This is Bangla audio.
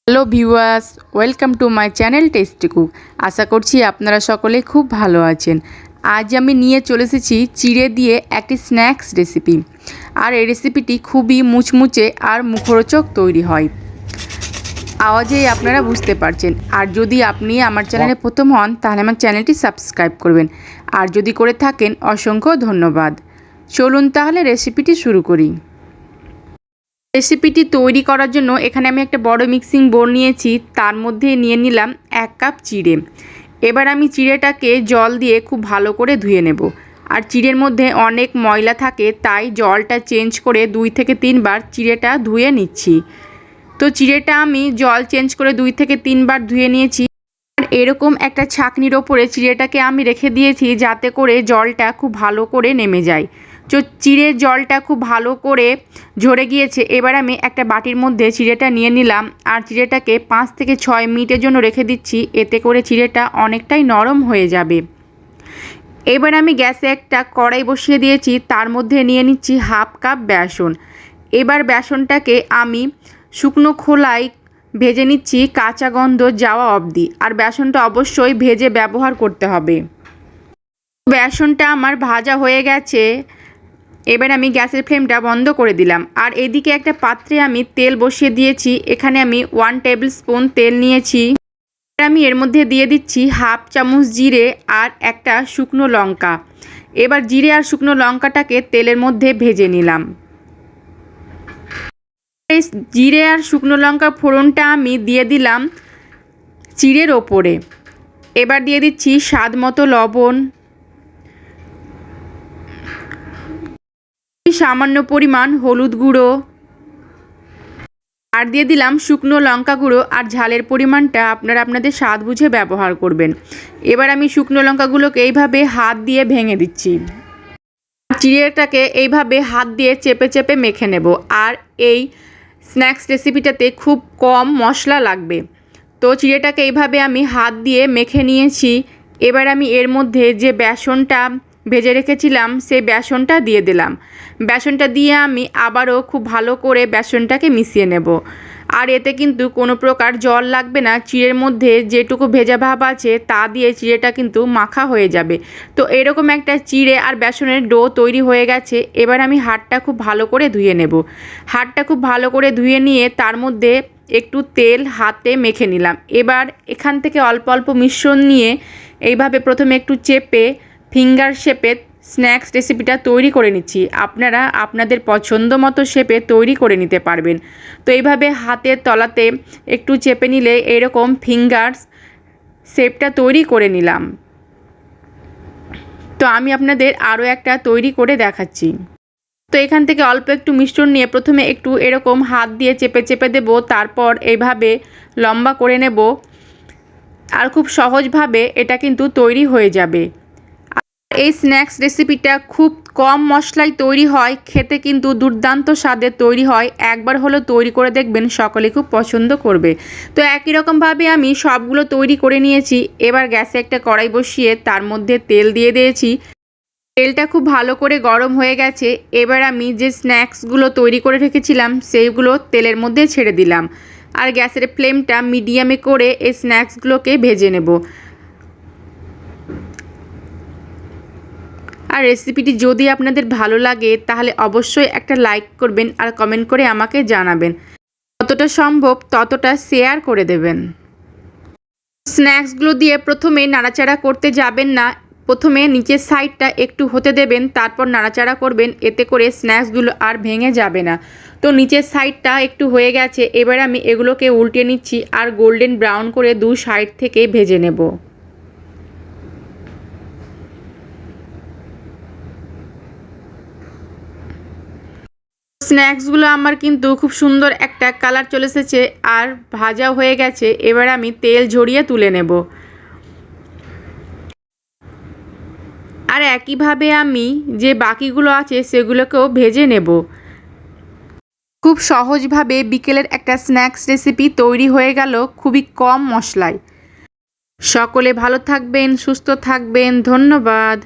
Hello viewers, welcome to my channel Tasty Cook. আশা করছি আপনারা সকলে খুব ভালো আছেন। আজ আমি নিয়ে চলে এসেছি চিড়ে দিয়ে একটি স্ন্যাক্স রেসিপি। আর এই রেসিপিটি খুবই মুচমুচে আর মুখরোচক তৈরি হয়। আওয়াজেই আপনারা বুঝতে পারছেন। আর যদি আপনি আমার চ্যানেলে প্রথম হন তাহলে আমার চ্যানেলটি সাবস্ক্রাইব করবেন। আর যদি করে থাকেন অসংখ্য ধন্যবাদ। চলুন তাহলে রেসিপিটি শুরু করি। রেসিপিটি তৈরি করার জন্য এখানে আমি একটা বড় মিক্সিং বোল নিয়েছি, তার মধ্যে নিয়ে নিলাম 1 কাপ চিড়ে। এবার আমি চিড়েটাকে জল দিয়ে খুব ভালো করে ধুয়ে নেব। আর চিড়ের মধ্যে অনেক ময়লা থাকে, তাই জলটা চেঞ্জ করে 2 থেকে 3 বার চিড়েটা ধুয়ে নিচ্ছি। তো চিড়েটা আমি জল চেঞ্জ করে 2 থেকে 3 বার ধুয়ে নিয়েছি। আর এরকম একটা ছাঁকনির ওপরে চিড়েটাকে আমি রেখে দিয়েছি, যাতে করে জলটা খুব ভালো করে নেমে যায়। তো চিড়ের জলটা খুব ভালো করে ঝরে গিয়েছে। এবার আমি একটা বাটির মধ্যে চিড়েটা নিয়ে নিলাম আর চিড়েটাকে 5 থেকে 6 মিনিটের জন্য রেখে দিচ্ছি, এতে করে চিড়েটা অনেকটাই নরম হয়ে যাবে। এবার আমি গ্যাসে একটা কড়াই বসিয়ে দিয়েছি, তার মধ্যে নিয়ে নিচ্ছি 1/2 কাপ বেসন। এবার বেসনটাকে আমি শুকনো খোলায় ভেজে নিচ্ছি কাঁচা গন্ধ যাওয়া অবধি। আর বেসনটা অবশ্যই ভেজে ব্যবহার করতে হবে। বেসনটা আমার ভাজা হয়ে গেছে। এবার আমি গ্যাসের ফ্লেমটা বন্ধ করে দিলাম। আর এদিকে একটা পাত্রে আমি তেল বসিয়ে দিয়েছি। এখানে আমি 1 টেবিল স্পুন তেল নিয়েছি। আমি এর মধ্যে দিয়ে দিচ্ছি 1/2 চামচ জিরে আর একটা শুকনো লঙ্কা। এবার জিরে আর শুকনো লঙ্কাটাকে তেলের মধ্যে ভেজে নিলাম। এই জিরে আর শুকনো লঙ্কার ফোড়নটা আমি দিয়ে দিলাম চিড়ের ওপরে। এবার দিয়ে দিচ্ছি স্বাদ মতো লবণ, সামান্য পরিমাণ হলুদ গুঁড়ো, আর দিয়ে দিলাম শুকনো লঙ্কা গুঁড়ো। আর ঝালের পরিমাণটা আপনারা আপনাদের স্বাদ বুঝে ব্যবহার করবেন। এবার আমি শুকনো লঙ্কাগুলোকে এইভাবে হাত দিয়ে ভেঙে দিচ্ছি। চিড়েটাকে এইভাবে হাত দিয়ে চেপে চেপে মেখে নেব। আর এই স্ন্যাক্স রেসিপিটাতে খুব কম মশলা লাগবে। তো চিড়েটাকে এইভাবে আমি হাত দিয়ে মেখে নিয়েছি। এবার আমি এর মধ্যে যে বেসনটা ভেজে রেখেছিলাম সেই বেসনটা দিয়ে দিলাম। বেসনটা দিয়ে আমি আবারও খুব ভালো করে বেসনটাকে মিশিয়ে নেব। আর এতে কিন্তু কোনো প্রকার জল লাগবে না। চিড়ের মধ্যে যেটুকু ভেজা ভাব আছে তা দিয়ে চিড়েটা কিন্তু মাখা হয়ে যাবে। তো এরকম একটা চিড়ে আর বেসনের ডো তৈরি হয়ে গেছে। এবার আমি হাতটা খুব ভালো করে ধুয়ে নেব। হাতটা খুব ভালো করে ধুয়ে নিয়ে তার মধ্যে একটু তেল হাতে মেখে নিলাম। এবার এখান থেকে অল্প অল্প মিশ্রণ নিয়ে এইভাবে প্রথমে একটু চেপে ফিঙ্গার শেপে স্ন্যাক্স রেসিপিটা তৈরি করে নিচ্ছি। আপনারা আপনাদের পছন্দ মতো শেপে তৈরি করে নিতে পারবেন। তো এইভাবে হাতের তলাতে একটু চেপে নিলে এরকম ফিঙ্গার্স শেপটা তৈরি করে নিলাম। তো আমি আপনাদের আরও একটা তৈরি করে দেখাচ্ছি। তো এখান থেকে অল্প একটু মিশ্রণ নিয়ে প্রথমে একটু এরকম হাত দিয়ে চেপে চেপে দেব, তারপর এইভাবে লম্বা করে নেব। আর খুব সহজভাবে এটা কিন্তু তৈরি হয়ে যাবে। এই স্ন্যাক্স রেসিপিটা খুব কম মশলায় তৈরি হয়, খেতে কিন্তু দুর্দান্ত স্বাদের তৈরি হয়। একবার হলো তৈরি করে দেখবেন, সকলে খুব পছন্দ করবে। তো একই রকমভাবে আমি সবগুলো তৈরি করে নিয়েছি। এবার গ্যাসে একটা কড়াই বসিয়ে তার মধ্যে তেল দিয়ে দিয়েছি। তেলটা খুব ভালো করে গরম হয়ে গেছে। এবার আমি যে স্ন্যাক্সগুলো তৈরি করে রেখেছিলাম সেইগুলো তেলের মধ্যে ছেড়ে দিলাম। আর গ্যাসের ফ্লেমটা মিডিয়ামে করে এই স্ন্যাক্সগুলোকে ভেজে নেব। আর রেসিপিটি যদি আপনাদের ভালো লাগে তাহলে অবশ্যই একটা লাইক করবেন আর কমেন্ট করে আমাকে জানাবেন। যতটা সম্ভব ততটা শেয়ার করে দেবেন। স্ন্যাক্সগুলো দিয়ে প্রথমে নাড়াচাড়া করতে যাবেন না। প্রথমে নিচের সাইডটা একটু হতে দেবেন, তারপর নাড়াচাড়া করবেন। এতে করে স্ন্যাক্সগুলো আর ভেঙে যাবে না। তো নিচের সাইডটা একটু হয়ে গেছে। এবার আমি এগুলোকে উল্টে নিচ্ছি আর গোল্ডেন ব্রাউন করে 2 সাইড থেকে ভেজে নেব। স্ন্যাক্সগুলো আমার কিন্তু খুব সুন্দর একটা কালার চলে এসেছে আর ভাজাও হয়ে গেছে। এবার আমি তেল ঝরিয়ে তুলে নেব। আর একইভাবে আমি যে বাকিগুলো আছে সেগুলোকেও ভেজে নেব। খুব সহজভাবে বিকেলের একটা স্ন্যাক্স রেসিপি তৈরি হয়ে গেল খুবই কম মশলায়। সকলে ভালো থাকবেন, সুস্থ থাকবেন। ধন্যবাদ।